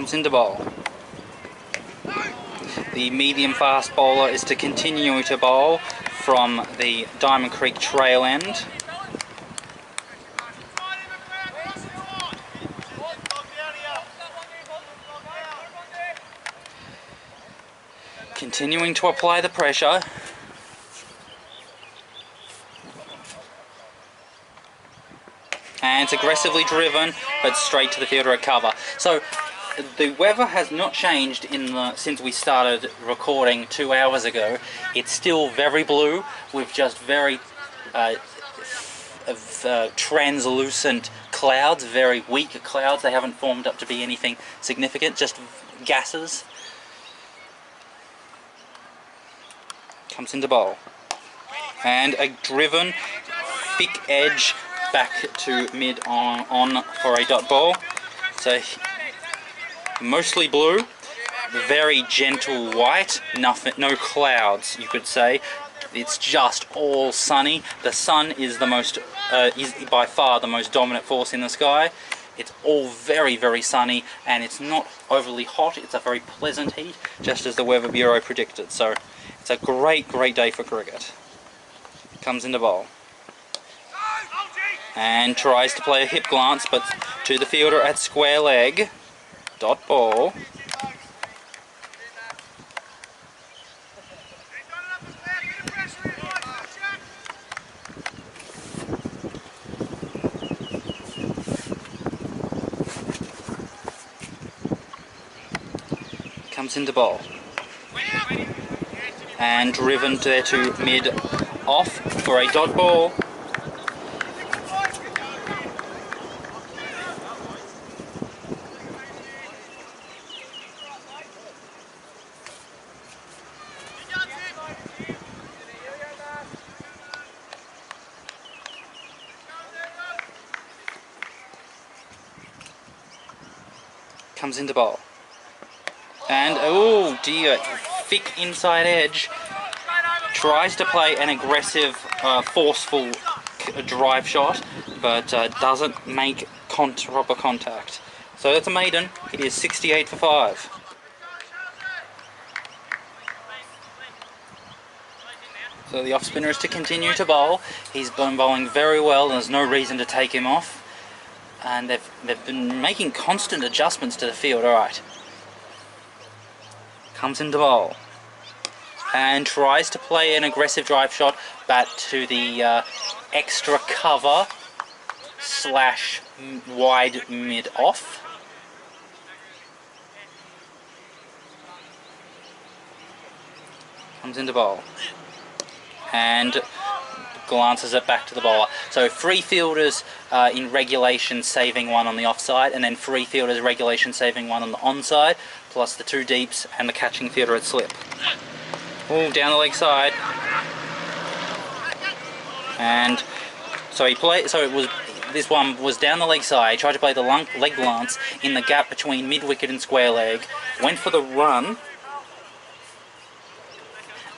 Comes into bowl. The medium fast bowler is to continue to bowl from the Diamond Creek trail end. Continuing to apply the pressure. And it's aggressively driven, but straight to the fielder at cover. So the weather has not changed since we started recording 2 hours ago. It's still very blue with just very translucent clouds, very weak clouds. They haven't formed up to be anything significant, just gases. Comes into bowl. And a driven, thick edge back to mid on for a dot ball. So mostly blue, very gentle white, nothing, no clouds, you could say. It's just all sunny. The sun is is by far the most dominant force in the sky. It's all very, very sunny, and it's not overly hot. It's a very pleasant heat, just as the Weather Bureau predicted. So it's a great, great day for cricket. Comes into bowl. And tries to play a hip glance, but to the fielder at square leg. Dot ball. Comes into bowl. And driven there to mid off for a dot ball. Comes into bowl. And oh dear, thick inside edge. Tries to play an aggressive, forceful drive shot, but doesn't make proper contact. So that's a maiden. It is 68 for 5. So the off spinner is to continue to bowl. He's been bowling very well, and there's no reason to take him off. And they've been making constant adjustments to the field. Alright. Comes into bowl. And tries to play an aggressive drive shot, but to the extra cover / wide mid off. Comes into bowl. And glances it back to the bowler. So 3 fielders in regulation saving 1 on the offside, and then 3 fielders regulation saving 1 on the onside, plus the 2 deeps and the catching fielder at slip. Oh, down the leg side. And so this one was down the leg side. He tried to play the leg glance in the gap between mid wicket and square leg. Went for the run.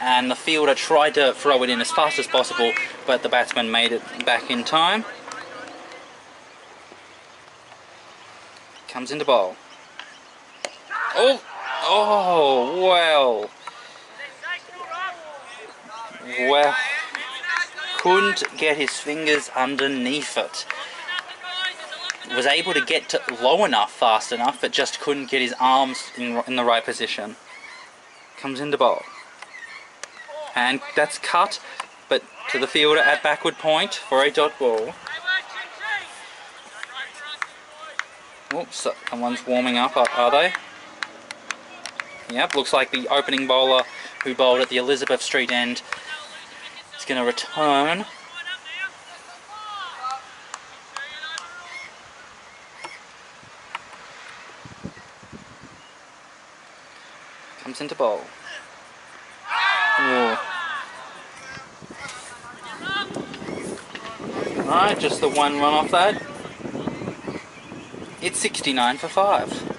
And the fielder tried to throw it in as fast as possible, but the batsman made it back in time. Comes into bowl. Oh, well. Well, couldn't get his fingers underneath it. Was able to get to low enough, fast enough, but just couldn't get his arms in the right position. Comes into bowl. And that's cut, but to the fielder at backward point for a dot ball. Oops, someone's warming up, are they? Yep, looks like the opening bowler who bowled at the Elizabeth Street end is going to return. Comes into bowl. Ooh. Right, just the 1 run off that. It's 69 for 5.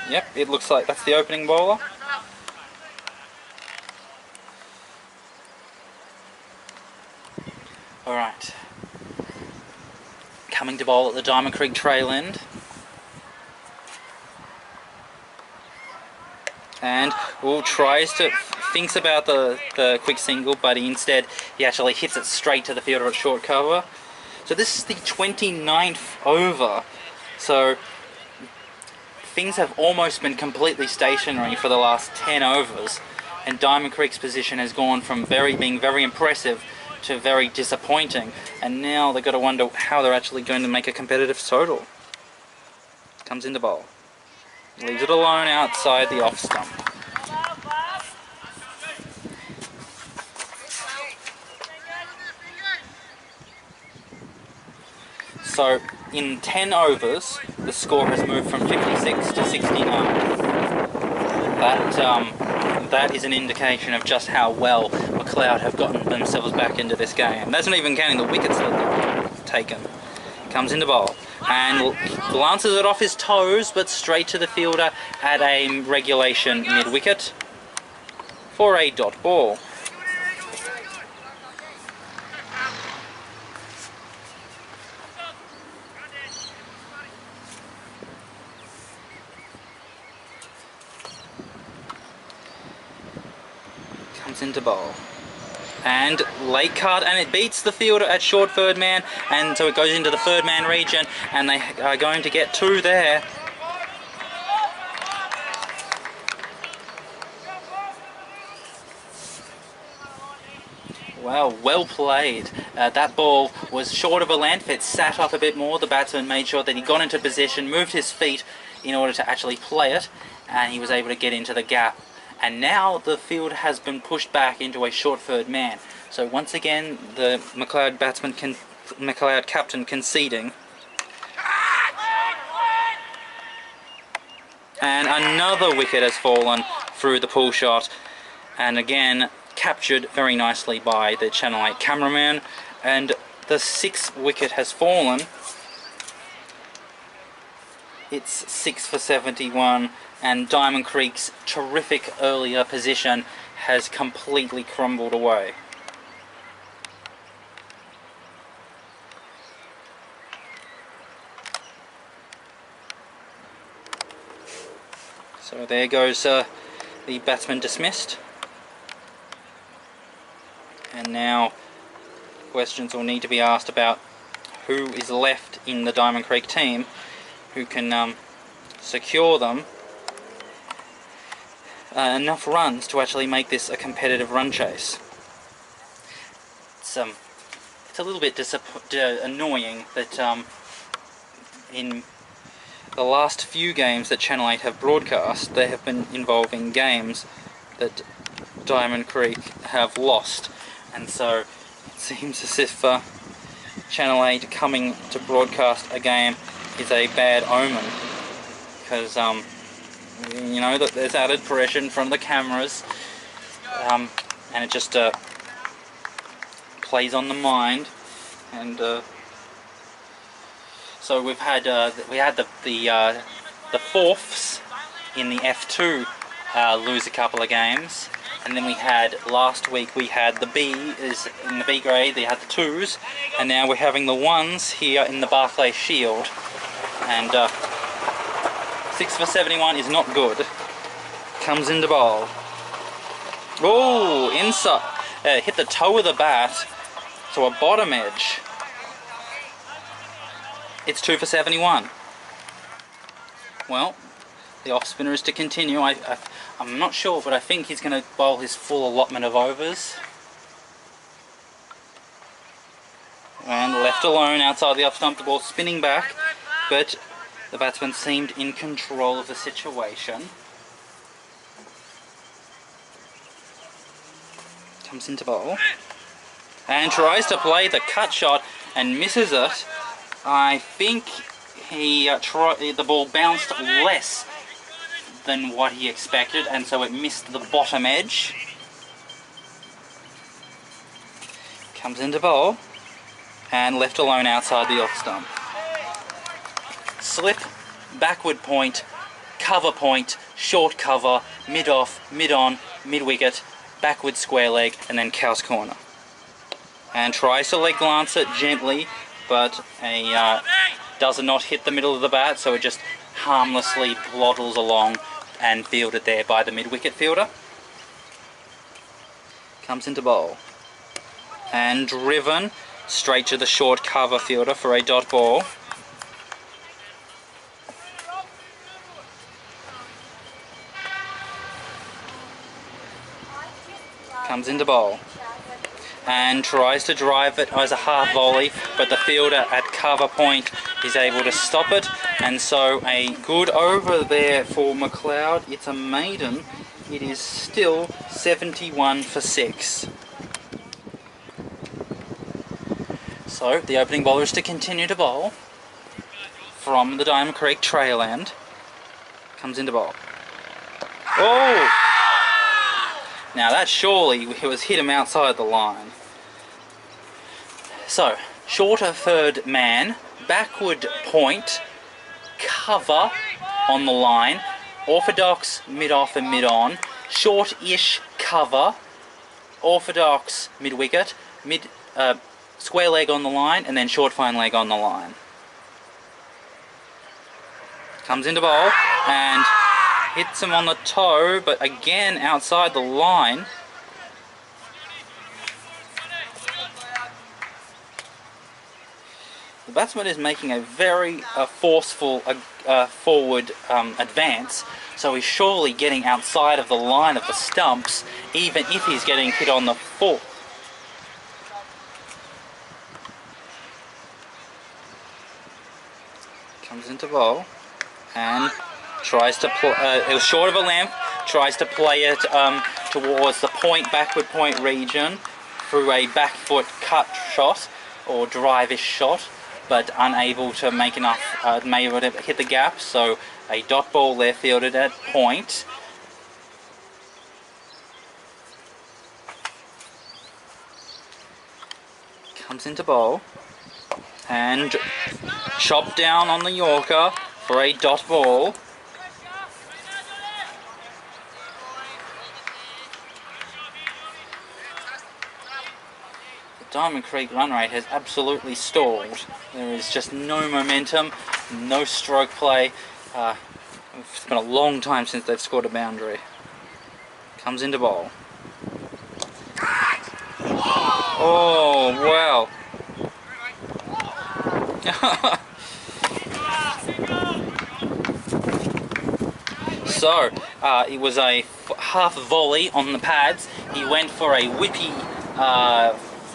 Yep, it looks like that's the opening bowler. Alright. Coming to bowl at the Diamond Creek trail end. And thinks about the quick single, but instead he actually hits it straight to the fielder at short cover. So this is the 29th over. So things have almost been completely stationary for the last 10 overs. And Diamond Creek's position has gone from being very impressive to very disappointing, and now they've got to wonder how they're actually going to make a competitive total. Comes into bowl. Leaves it alone outside the off stump. So in 10 overs, the score has moved from 56 to 69. That is an indication of just how well Macleod have gotten themselves back into this game. That's not even counting the wickets that they've taken. Comes into bowl and glances it off his toes, but straight to the fielder at a regulation mid-wicket for a dot ball. Comes into bowl. And late card, and it beats the fielder at short third man, and so it goes into the third man region, and they are going to get 2 there. Wow, well played. That ball was short of a length, it sat up a bit more, the batsman made sure that he got into position, moved his feet in order to actually play it, and he was able to get into the gap. And now the field has been pushed back into a short third man. So once again, the Macleod Macleod captain conceding. And another wicket has fallen through the pull shot. And again, captured very nicely by the Channel 8 cameraman. And the 6th wicket has fallen. It's 6 for 71. And Diamond Creek's terrific earlier position has completely crumbled away. So there goes the batsman dismissed. And now questions will need to be asked about who is left in the Diamond Creek team who can secure them enough runs to actually make this a competitive run chase. It's a little bit annoying that in the last few games that Channel 8 have broadcast, they have been involving games that Diamond Creek have lost, and so it seems as if Channel 8 coming to broadcast a game is a bad omen, because you know that there's added pressure in front of the cameras, and it just plays on the mind. And so we had the fourths in the F2 lose a couple of games, and then we had last week we had the B is in the B grade. They had the 2s, and now we're having the 1s here in the Barclay Shield, and 6 for 71 is not good. Comes into bowl. Oh, inside. Hit the toe of the bat to a bottom edge. It's 2 for 71. Well, the off spinner is to continue. I'm not sure, but I think he's going to bowl his full allotment of overs. And left alone outside the off stump, the ball spinning back, but the batsman seemed in control of the situation. Comes into bowl. And tries to play the cut shot and misses it. I think the ball bounced less than what he expected, and so it missed the bottom edge. Comes into bowl. And left alone outside the off stump. Slip, backward point, cover point, short cover, mid-off, mid-on, mid-wicket, backward square leg, and then cow's corner. and tries to leg glance it gently, but does not hit the middle of the bat, so it just harmlessly ploddles along and fielded there by the mid-wicket fielder. Comes into bowl. And driven straight to the short cover fielder for a dot ball. Comes into bowl. And tries to drive it as a half volley, but the fielder at cover point is able to stop it, and so a good over there for Macleod. It's a maiden. It is still 71 for 6. So the opening bowler is to continue to bowl from the Diamond Creek trail end. Comes into bowl. Oh! Now that surely was hit him outside the line. So, shorter third man, backward point, cover on the line, orthodox mid-off and mid-on, short-ish cover, orthodox mid-wicket, square leg on the line, and then short fine leg on the line. Comes into bowl and hits him on the toe, but again outside the line. The batsman is making a very forceful forward advance, so he's surely getting outside of the line of the stumps, even if he's getting hit on the foot. Comes into bowl and tries to it was short of a length, tries to play it towards the point, backward point region through a back foot cut shot or drive-ish shot, but unable to make enough, able to hit the gap, so a dot ball there fielded at point. Comes into bowl and chopped down on the Yorker for a dot ball. Diamond Creek run rate has absolutely stalled. There is just no momentum, no stroke play. It's been a long time since they've scored a boundary. Comes into bowl. Oh, wow. So, it was a half volley on the pads. He went for a whippy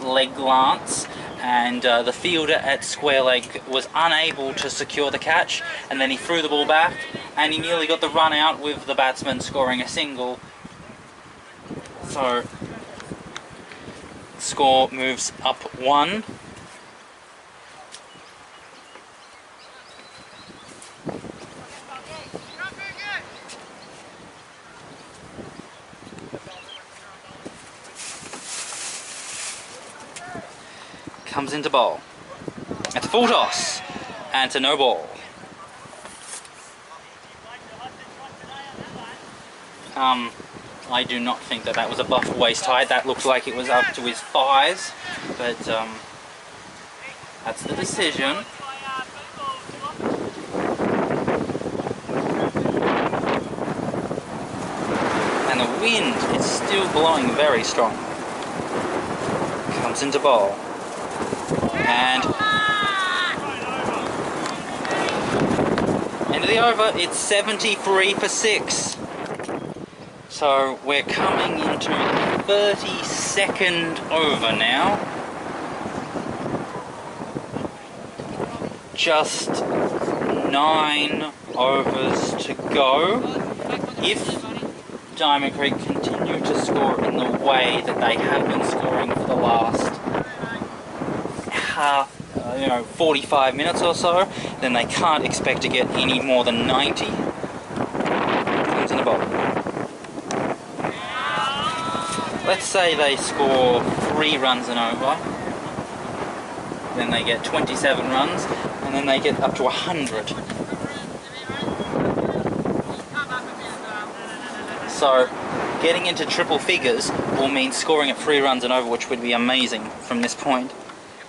leg glance, and the fielder at square leg was unable to secure the catch, and then he threw the ball back and he nearly got the run out with the batsman scoring a single. So score moves up 1. Comes into bowl. It's a full toss, and it's a no ball. I do not think that was above waist height. That looked like it was up to his thighs, but that's the decision. And the wind is still blowing very strong. Comes into bowl. And end of the over, it's 73 for 6. So we're coming into the 32nd over now. Just 9 overs to go. If Diamond Creek continue to score in the way that they have been scoring for the last 45 minutes or so, then they can't expect to get any more than 90. Comes in the bowl. Let's say they score 3 runs and over, then they get 27 runs, and then they get up to 100. So getting into triple figures will mean scoring at 3 runs and over, which would be amazing from this point.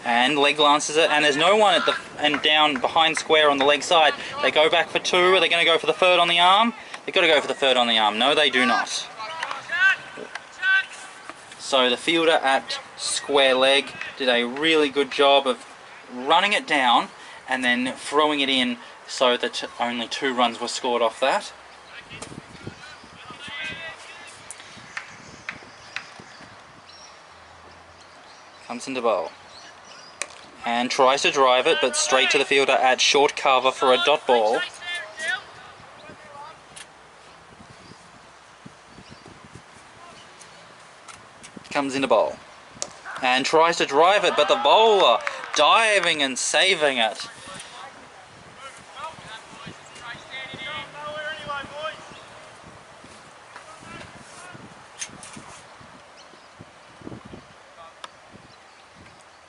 And leg lances it, and there's no one at the and down behind square on the leg side. They go back for 2. Are they going to go for the third on the arm? They've got to go for the third on the arm. No, they do not. So the fielder at square leg did a really good job of running it down and then throwing it in so that only 2 runs were scored off that. Comes into bowl. And tries to drive it, but straight to the fielder at short cover for a dot ball. Comes into bowl. And tries to drive it, but the bowler diving and saving it.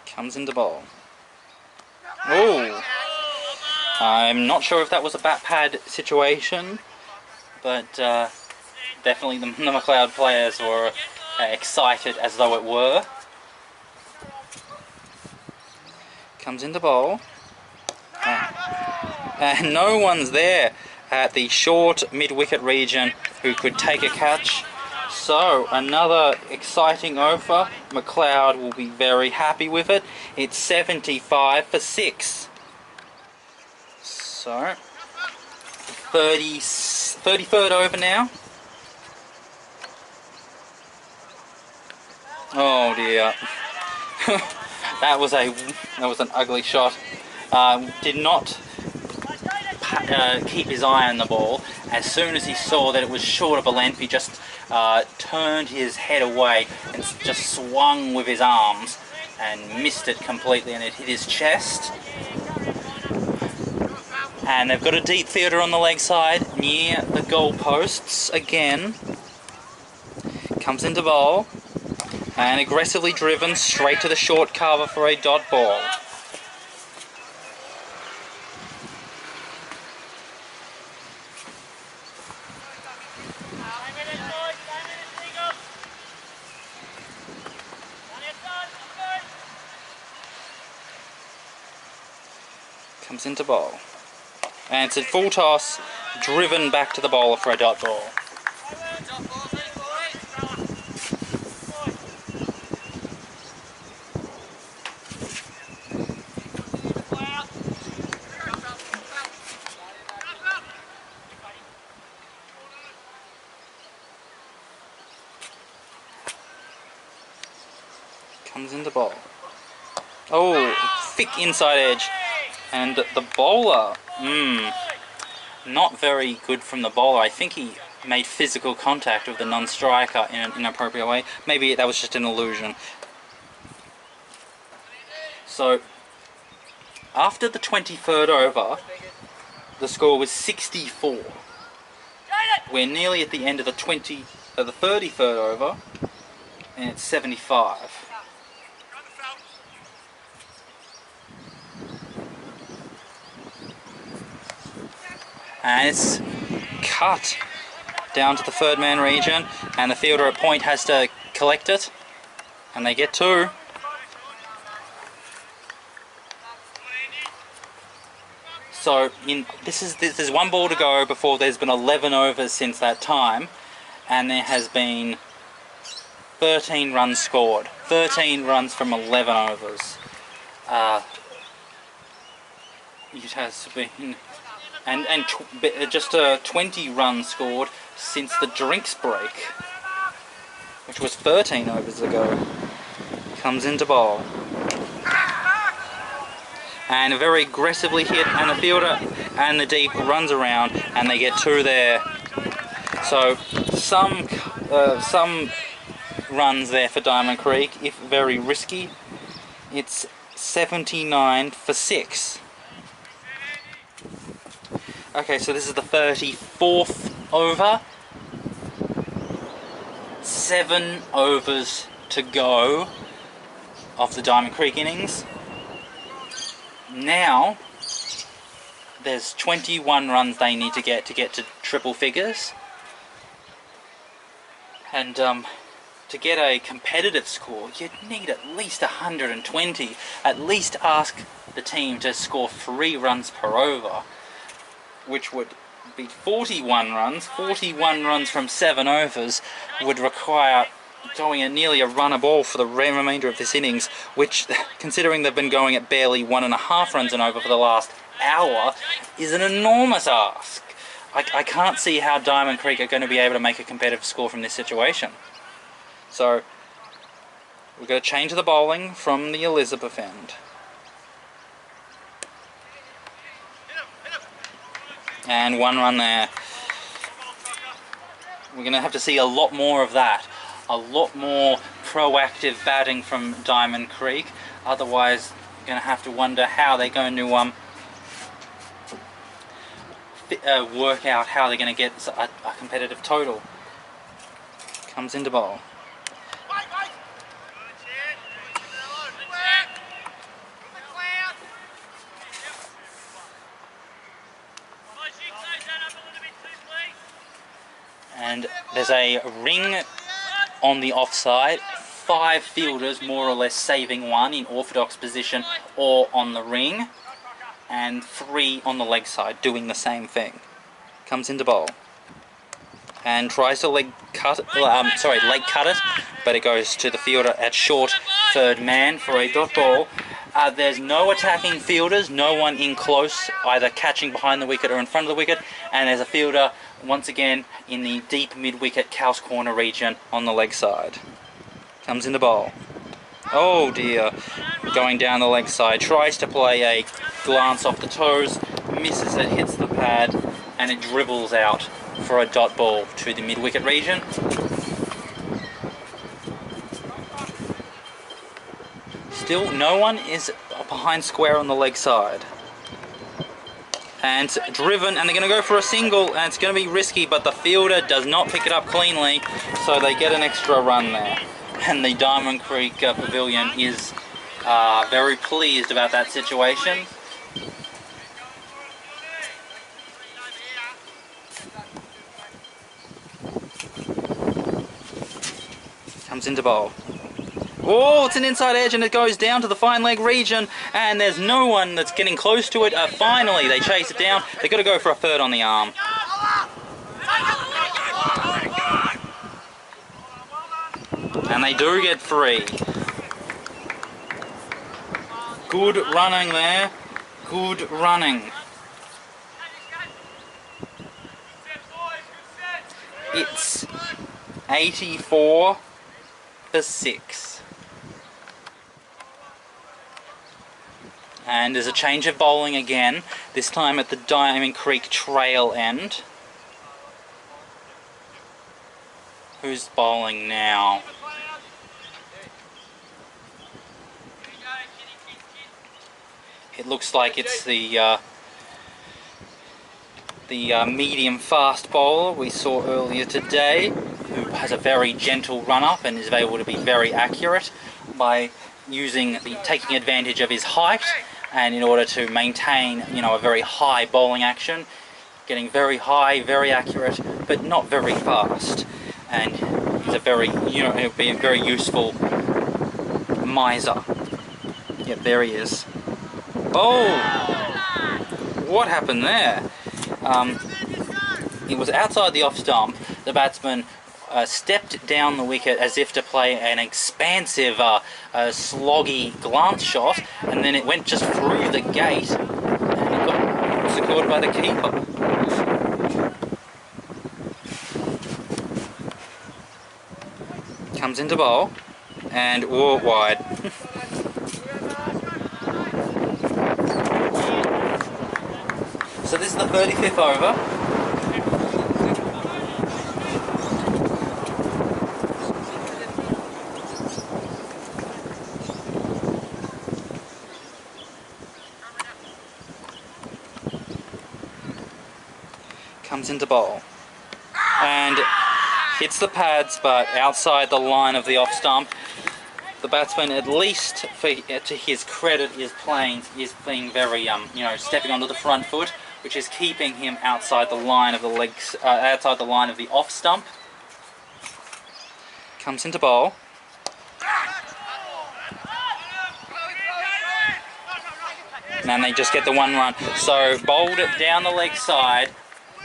Comes into bowl. Oh, I'm not sure if that was a bat pad situation, but definitely the Macleod players were excited as though it were. Comes into bowl, and no one's there at the short mid-wicket region who could take a catch. So another exciting over. Macleod will be very happy with it. It's 75 for 6. So 33rd over now. Oh dear. that was an ugly shot. Did not keep his eye on the ball. As soon as he saw that it was short of a length, he just turned his head away and just swung with his arms and missed it completely, and it hit his chest. And they've got a deep fielder on the leg side near the goal posts again. Comes into bowl and aggressively driven straight to the short cover for a dot ball. Comes into bowl. And it's a full toss, driven back to the bowler for a dot ball. Comes into bowl. Oh, thick inside edge. And the bowler, not very good from the bowler. I think he made physical contact with the non-striker in an inappropriate way. Maybe that was just an illusion. So, after the 23rd over, the score was 64. We're nearly at the end of the 33rd over, and it's 75. And it's cut down to the third man region, and the fielder at point has to collect it, and they get 2. So there's 1 ball to go before there's been 11 overs since that time, and there has been 13 runs scored. 13 runs from 11 overs. It has been. And just 20 runs scored since the drinks break, which was 13 overs ago. Comes into bowl. And very aggressively hit, and the fielder and the deep runs around, and they get 2 there. So some runs there for Diamond Creek, if very risky. It's 79 for 6. Okay, so this is the 34th over. 7 overs to go of the Diamond Creek innings. Now, there's 21 runs they need to get to triple figures. And to get a competitive score, you'd need at least 120. At least ask the team to score 3 runs per over, which would be 41 runs. 41 runs from 7 overs would require going at nearly a run a ball for the remainder of this innings, which, considering they've been going at barely 1.5 runs an over for the last hour, is an enormous ask. I can't see how Diamond Creek are going to be able to make a competitive score from this situation. So we're going to change the bowling from the Elizabeth end. And 1 run there. We're going to have to see a lot more of that. A lot more proactive batting from Diamond Creek. Otherwise, we're going to have to wonder how they're going to work out how they're going to get a competitive total. Comes into bowl. And there's a ring on the offside. 5 fielders more or less saving 1 in orthodox position or on the ring, and 3 on the leg side doing the same thing. Comes into bowl and tries to leg cut it, but it goes to the fielder at short third man for a dot ball. There's no attacking fielders, no one in close, either catching behind the wicket or in front of the wicket, and there's a fielder once again in the deep mid-wicket Cows Corner region on the leg side. Comes into bowl. Oh dear, going down the leg side, tries to play a glance off the toes, misses it, hits the pad, and it dribbles out for a dot ball to the mid-wicket region. Still, no one is behind square on the leg side. And driven, and they're going to go for a single, and it's going to be risky, but the fielder does not pick it up cleanly, so they get an extra run there. And the Diamond Creek Pavilion is very pleased about that situation. Comes into bowl. Oh, it's an inside edge and it goes down to the fine leg region, and there's no one that's getting close to it. Finally, they chase it down. They've got to go for a third on the arm. And they do get 3. Good running there. Good running. It's 84 for 6. And there's a change of bowling again, this time at the Diamond Creek trail end. Who's bowling now? It looks like it's the medium fast bowler we saw earlier today, who has a very gentle run up and is able to be very accurate by taking advantage of his height, and in order to maintain, a very high bowling action, getting very high, very accurate, but not very fast. And he's a very, he'll be a very useful miser. Yep, there he is. Oh! What happened there? It was outside the off stump. The batsman stepped down the wicket as if to play an expansive, sloggy glance shot, and then it went just through the gate, and it got secured by the keeper. Comes into bowl, and wide. So this is the 35th over. Comes into bowl and hits the pads, but outside the line of the off stump. The batsman, at least to his credit, is being very stepping onto the front foot, which is keeping him outside the line of the legs, outside the line of the off stump. Comes into bowl. And they just get the 1 run. So bowled it down the leg side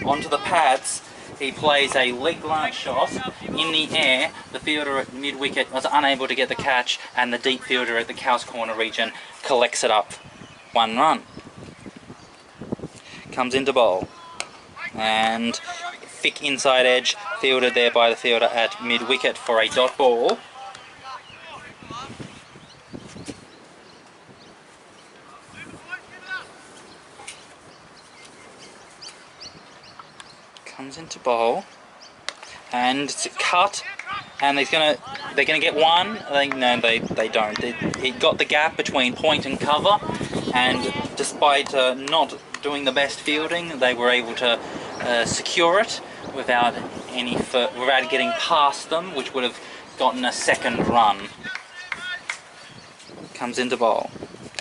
onto the pads. He plays a leg glance shot in the air. The fielder at mid-wicket was unable to get the catch, and the deep fielder at the Cows Corner region collects it up. 1 run. Comes into bowl. And thick inside edge, fielded there by the fielder at mid-wicket for a dot ball. Comes into bowl, and it's cut, and they're gonna get 1. No, they don't. He got the gap between point and cover, and despite not doing the best fielding, they were able to secure it without getting past them, which would have gotten a 2nd run. Comes into bowl.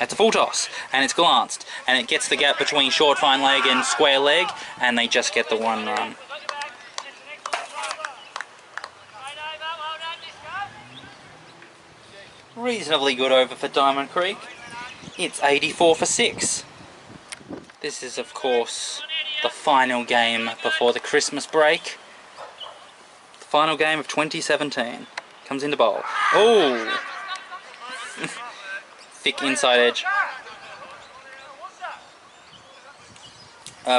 It's a full toss, and it's glanced, and it gets the gap between short fine leg and square leg, and they just get the 1 run. Reasonably good over for Diamond Creek. It's 84 for 6. This is, of course, the final game before the Christmas break. The final game of 2017. Comes into bowl. Oh! Thick inside edge.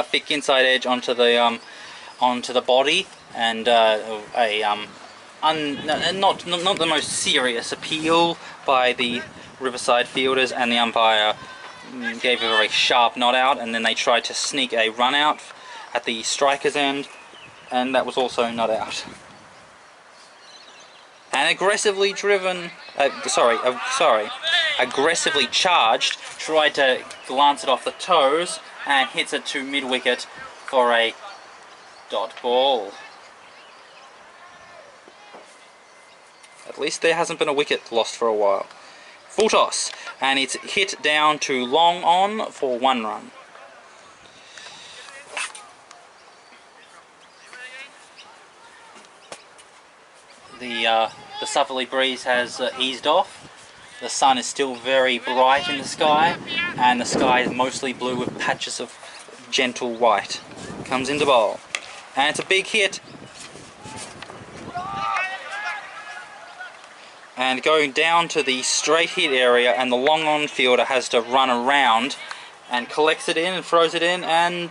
Thick inside edge onto the body, and not the most serious appeal by the Riverside fielders, and the umpire gave a very sharp not out, and then they tried to sneak a run out at the striker's end, and that was also not out. And aggressively driven, aggressively charged, tried to glance it off the toes, and hits it to mid-wicket for a dot ball. At least there hasn't been a wicket lost for a while. Full toss, and it's hit down to long on for 1 run. The southerly breeze has eased off. The sun is still very bright in the sky, and the sky is mostly blue with patches of gentle white. Comes into bowl, and it's a big hit. And going down to the straight hit area, and the long on fielder has to run around and collects it in and throws it in, and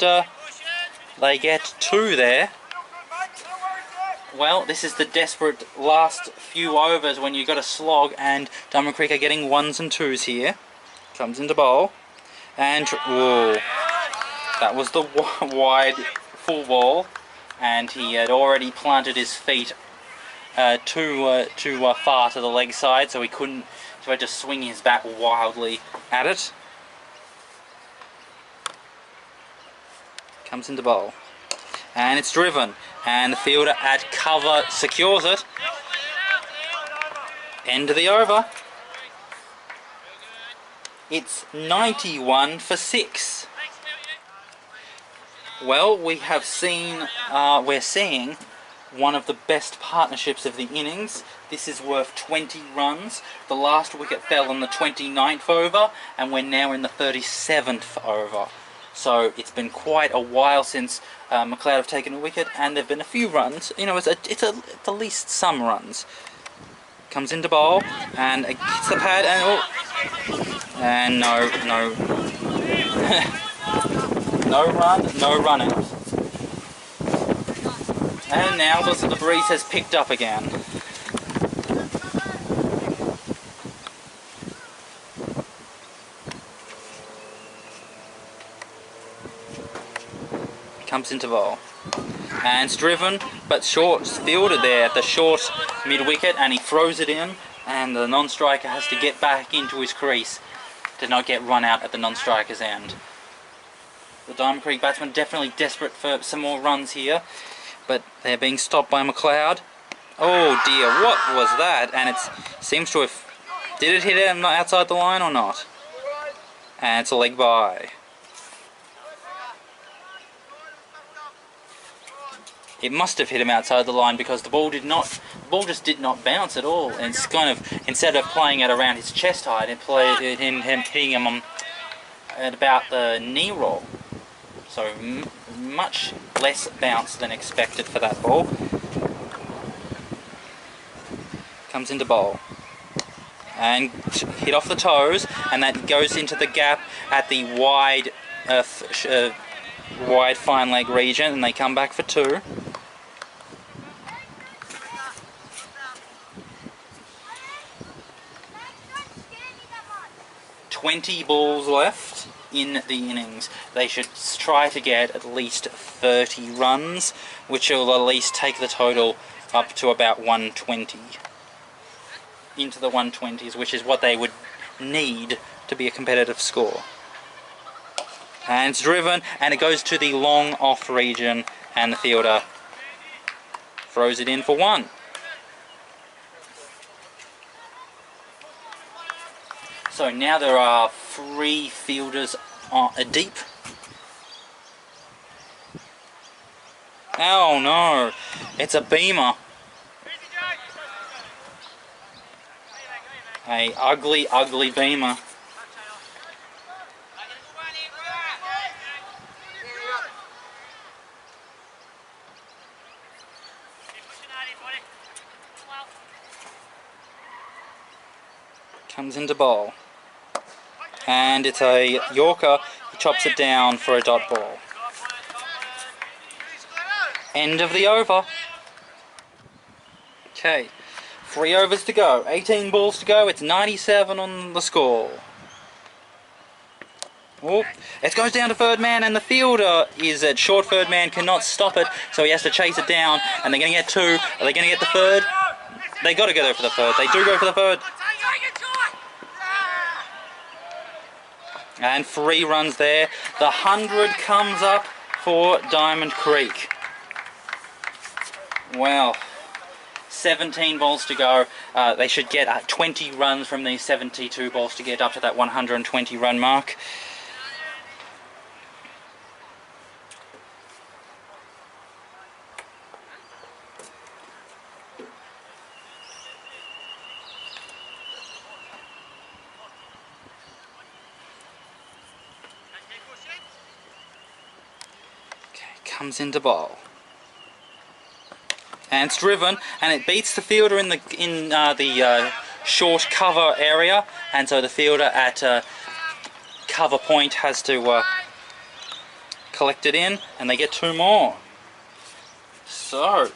they get 2 there. Well, this is the desperate last few overs when you've got a slog, and Diamond Creek are getting 1s and 2s here. Comes into bowl, and whoa, that was the wide full ball, and he had already planted his feet too far to the leg side, so he couldn't. So he had to swing his bat wildly at it. Comes into bowl, and it's driven, and the fielder at cover secures it. End of the over. It's 91 for 6. Well, we're seeing one of the best partnerships of the innings. This is worth 20 runs. The last wicket fell on the 29th over, and we're now in the 37th over. So it's been quite a while since Macleod have taken a wicket, and there've been a few runs. You know, it's at least some runs. Comes into bowl, and it hits the pad, and no no run out. And now the breeze has picked up again. Comes into bowl, and it's driven, but short fielded there at the short mid-wicket, and he throws it in, and the non-striker has to get back into his crease to not get run out at the non-striker's end. The Diamond Creek batsmen definitely desperate for some more runs here, but they're being stopped by Macleod. Oh dear, what was that? And it seems to have... Did it hit him outside the line or not? And it's a leg by. It must have hit him outside the line, because the ball did not ball just did not bounce at all, and it's kind of, instead of playing it around his chest height, it played him hitting him at about the knee roll. So much less bounce than expected for that ball. Comes into bowl and hit off the toes, and that goes into the gap at the wide fine leg region, and they come back for 2. $20 balls left in the innings. They should try to get at least 30 runs, which will at least take the total up to about 120. Into the 120s, which is what they would need to be a competitive score. And it's driven, and it goes to the long off region, and the fielder throws it in for 1. So now there are 3 fielders deep. Oh no, it's a beamer. A ugly, ugly beamer. Comes into bowl. And it's a Yorker. He chops it down for a dot ball. End of the over. Okay. 3 overs to go, 18 balls to go, it's 97 on the score. Oh, it goes down to third man, and the fielder is at short. Third man cannot stop it, so he has to chase it down, and they're going to get 2. Are they going to get the third? They got to go for the third. They do go for the third. And 3 runs there. The 100 comes up for Diamond Creek. Well, 17 balls to go. They should get 20 runs from these 72 balls to get up to that 120 run mark. Okay, comes into bowl. And it's driven, and it beats the fielder in the short cover area, and so the fielder at cover point has to collect it in, and they get 2 more. So,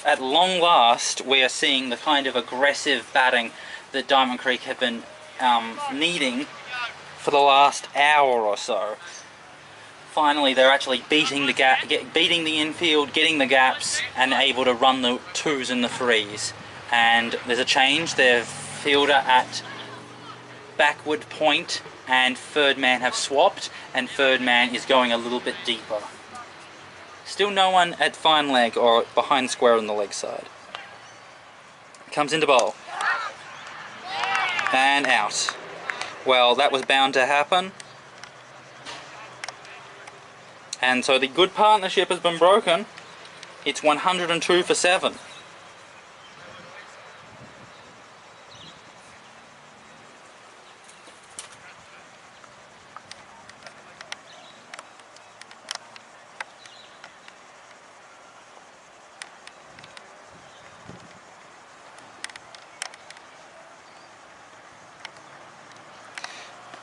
at long last, we are seeing the kind of aggressive batting that Diamond Creek have been needing for the last hour or so. Finally, they're actually beating the infield, getting the gaps, and able to run the 2s and the 3s. And there's a change. Their fielder at backward point and third man have swapped, and third man is going a little bit deeper. Still no one at fine leg or behind square on the leg side. Comes into bowl. And out. Well, that was bound to happen. And so the good partnership has been broken. It's 102 for 7.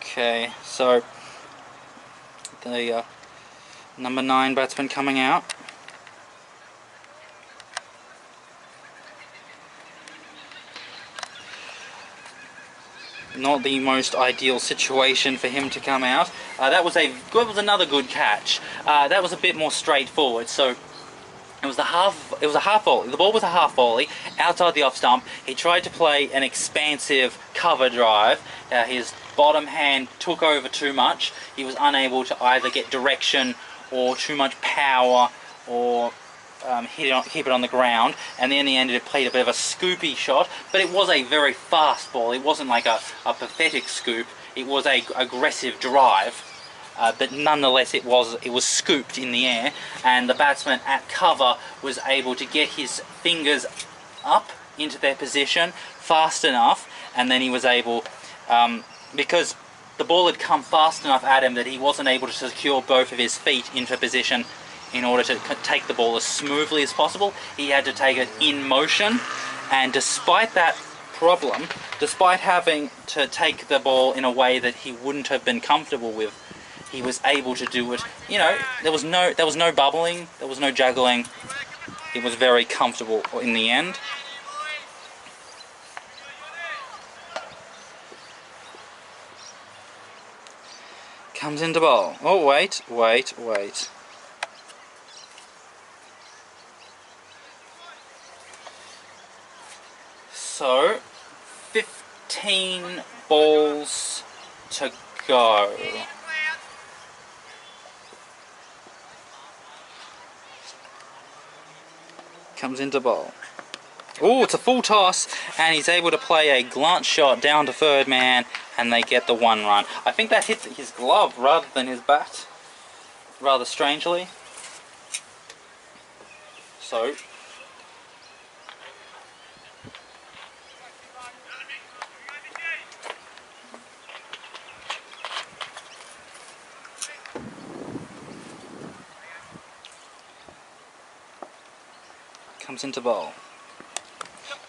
Okay, so the number 9 batsman coming out. Not the most ideal situation for him to come out. That was another good catch. That was a bit more straightforward. So it was a half volley. The ball was a half volley outside the off stump. He tried to play an expansive cover drive. His bottom hand took over too much. He was unable to either get direction or too much power, or keep it on the ground, and then he ended up played a bit of a scoopy shot, but it was a very fast ball. It wasn't like a pathetic scoop. It was a aggressive drive, but nonetheless it was scooped in the air, and the batsman at cover was able to get his fingers up into their position fast enough, and then he was able, because the ball had come fast enough at him that he wasn't able to secure both of his feet into position in order to take the ball as smoothly as possible. He had to take it in motion, and despite that problem, despite having to take the ball in a way that he wouldn't have been comfortable with, he was able to do it. You know, there was no bubbling, there was no juggling. It was very comfortable in the end. Comes into bowl. Oh, wait. So, 15 balls to go. Comes into bowl. Oh, it's a full toss, and he's able to play a glance shot down to third man, and they get the 1 run. I think that hits his glove rather than his bat, rather strangely. So, comes into bowl.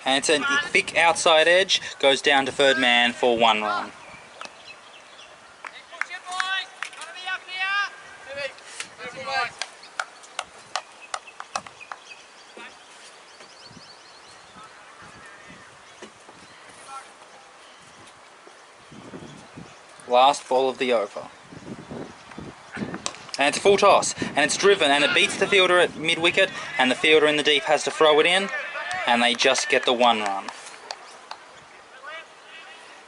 And it's a thick outside edge, goes down to third man for 1 run. Last ball of the over. And it's a full toss, and it's driven, and it beats the fielder at mid-wicket, and the fielder in the deep has to throw it in, and they just get the 1 run.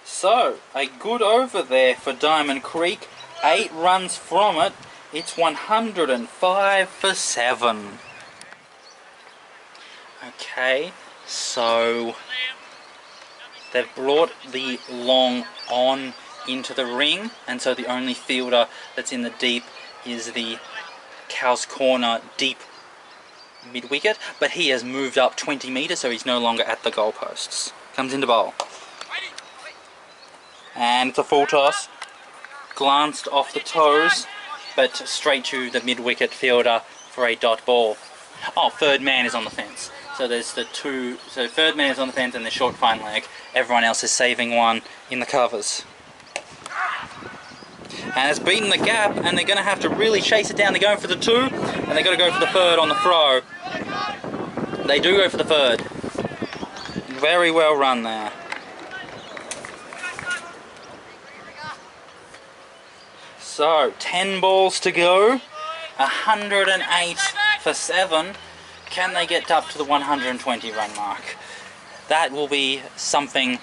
So, a good over there for Diamond Creek. 8 runs from it. It's 105 for 7. Okay, so they've brought the long on into the ring, and so the only fielder that's in the deep is the Cow's Corner deep mid-wicket, but he has moved up 20 metres, so he's no longer at the goalposts. Comes into bowl. And it's a full toss. Glanced off the toes, but straight to the mid-wicket fielder for a dot ball. Oh, third man is on the fence. So there's the two, so third man is on the fence and the short fine leg. Everyone else is saving one in the covers. And it's beaten the gap, and they're going to have to really chase it down. They're going for the 2, and they're going to go for the third on the throw. They do go for the third. Very well run there. So, 10 balls to go. 108 for 7. Can they get up to the 120 run mark? That will be something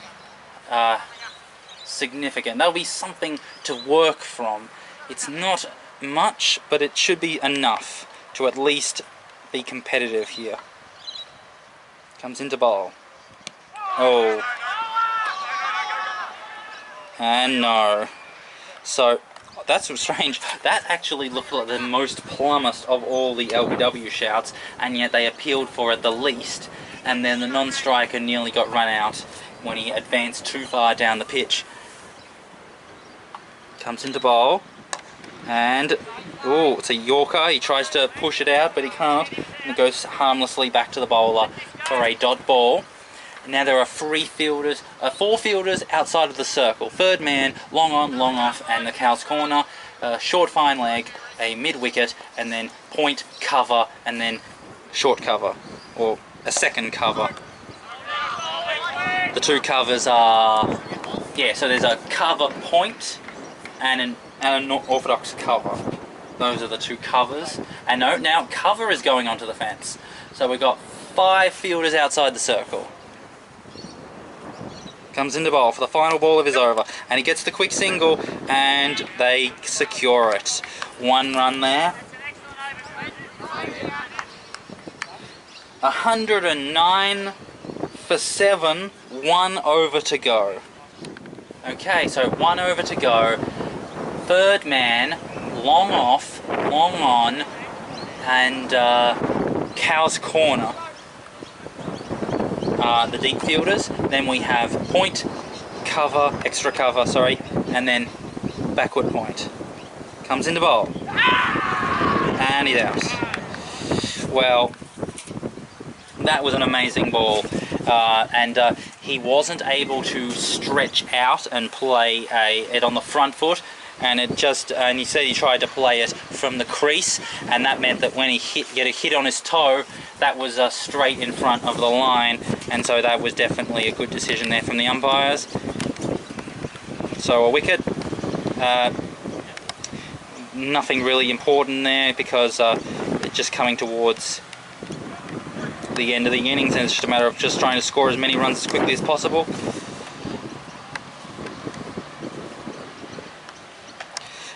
significant. That'll be something to work from. It's not much, but it should be enough to at least be competitive here. Comes into bowl. Oh. And no. So, that's strange. That actually looked like the most plummest of all the LBW shouts, and yet they appealed for it the least, and then the non-striker nearly got run out when he advanced too far down the pitch. Comes into bowl, and oh, it's a Yorker. He tries to push it out, but he can't, and it goes harmlessly back to the bowler for a dot ball. Now there are 4 fielders outside of the circle. Third man, long on, long off, and the Cow's Corner, short fine leg, a mid-wicket, and then point, cover, and then short cover, or a second cover. The 2 covers are, so there's a cover point and an orthodox cover. Those are the 2 covers. And no, now cover is going onto the fence. So we've got 5 fielders outside the circle. Comes into bowl for the final ball of his over, and he gets the quick single, and they secure it. 1 run there. 109 for 7, 1 over to go. Okay, so 1 over to go. Third man, long off, long on, and Cow's Corner. the deep fielders. Then we have point, cover, extra cover, sorry, and then backward point. Comes into bowl. And he's out. Well, that was an amazing ball. And he wasn't able to stretch out and play it on the front foot. And and he said he tried to play it from the crease, and that meant that when he get a hit on his toe, that was straight in front of the line, and so that was definitely a good decision there from the umpires. So a wicket, nothing really important there, because it's just coming towards the end of the innings, and it's just a matter of just trying to score as many runs as quickly as possible.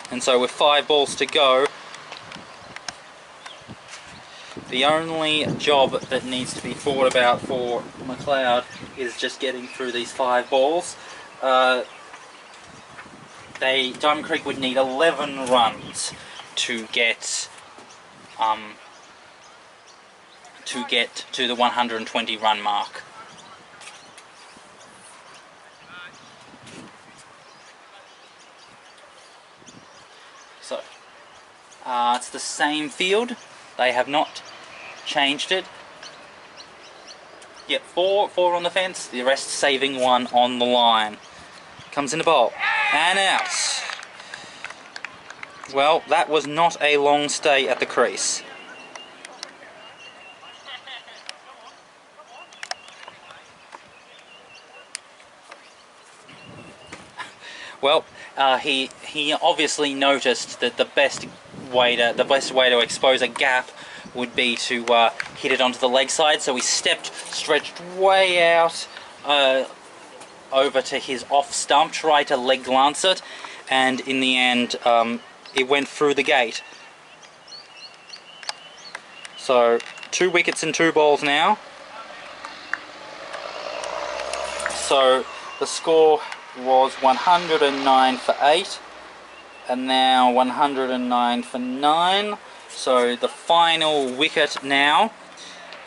And so with 5 balls to go, the only job that needs to be thought about for Macleod is just getting through these 5 balls. Diamond Creek would need 11 runs to get to the 120 run mark. So it's the same field. They have not changed it. Yep, four on the fence, the rest saving 1 on the line. Comes in the bowl and out. Well, that was not a long stay at the crease. Well, he obviously noticed that the best way to expose a gap would be to hit it onto the leg side. So he stretched way out over to his off stump, tried to leg glance it, and in the end it went through the gate. So 2 wickets and 2 balls now. So the score was 109 for 8, and now 109 for 9. So the final wicket now,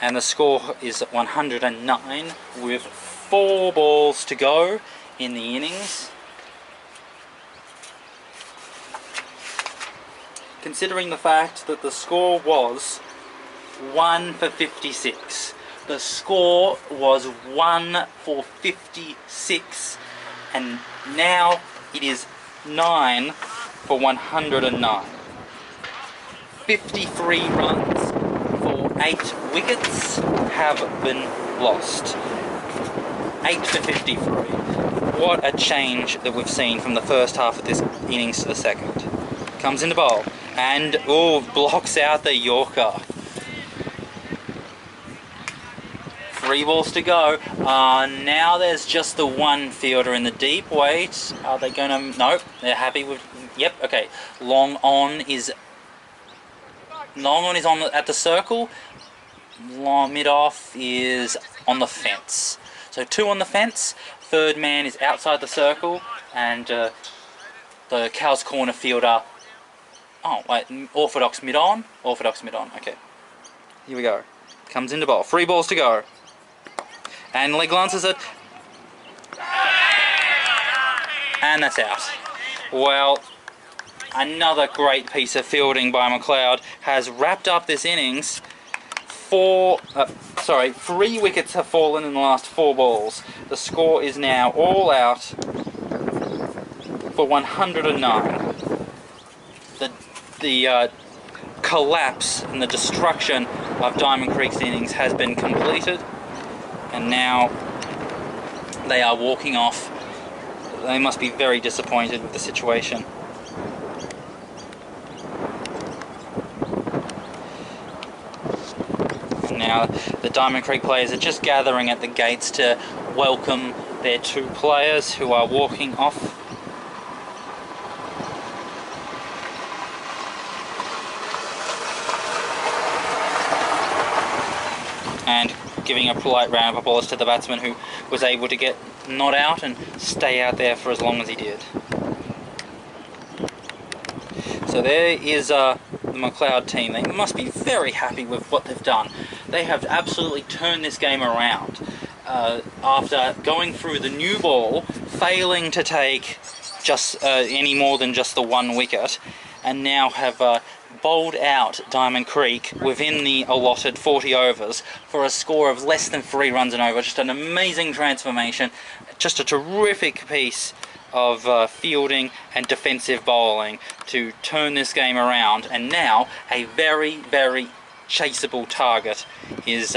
and the score is 109 with 4 balls to go in the innings. Considering the fact that the score was 1 for 56. The score was 1 for 56. And now it is 9 for 109. 53 runs for 8 wickets have been lost. 8 for 53. What a change that we've seen from the first half of this innings to the second. Comes into bowl and blocks out the Yorker. 3 balls to go. Now there's just the 1 fielder in the deep. Wait, are they gonna... Nope, they're happy with... Yep, okay. Long on is on at the circle. Mid-off is on the fence. So 2 on the fence. 3rd man is outside the circle, and the Cow's Corner fielder... Oh, wait, orthodox mid-on? Orthodox mid-on, okay. Here we go. Comes into bowl. 3 balls to go. And leg glances it, and that's out. Well, another great piece of fielding by Macleod has wrapped up this innings. 3 wickets have fallen in the last 4 balls. The score is now all out for 109. The collapse and the destruction of Diamond Creek's innings has been completed. And now they are walking off. They must be very disappointed with the situation. And now the Diamond Creek players are just gathering at the gates to welcome their 2 players who are walking off. And giving a polite round of applause to the batsman who was able to get not out and stay out there for as long as he did. So there is the Macleod team. They must be very happy with what they've done. They have absolutely turned this game around. after going through the new ball, failing to take just any more than just the 1 wicket, and now have bowled out Diamond Creek within the allotted 40 overs for a score of less than 3 runs and over. Just an amazing transformation, just a terrific piece of fielding and defensive bowling to turn this game around, and now a very, very chaseable target is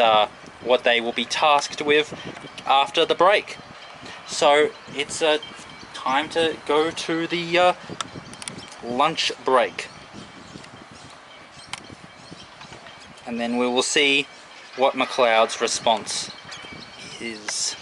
what they will be tasked with after the break. So it's time to go to the lunch break, and then we will see what Macleod's response is.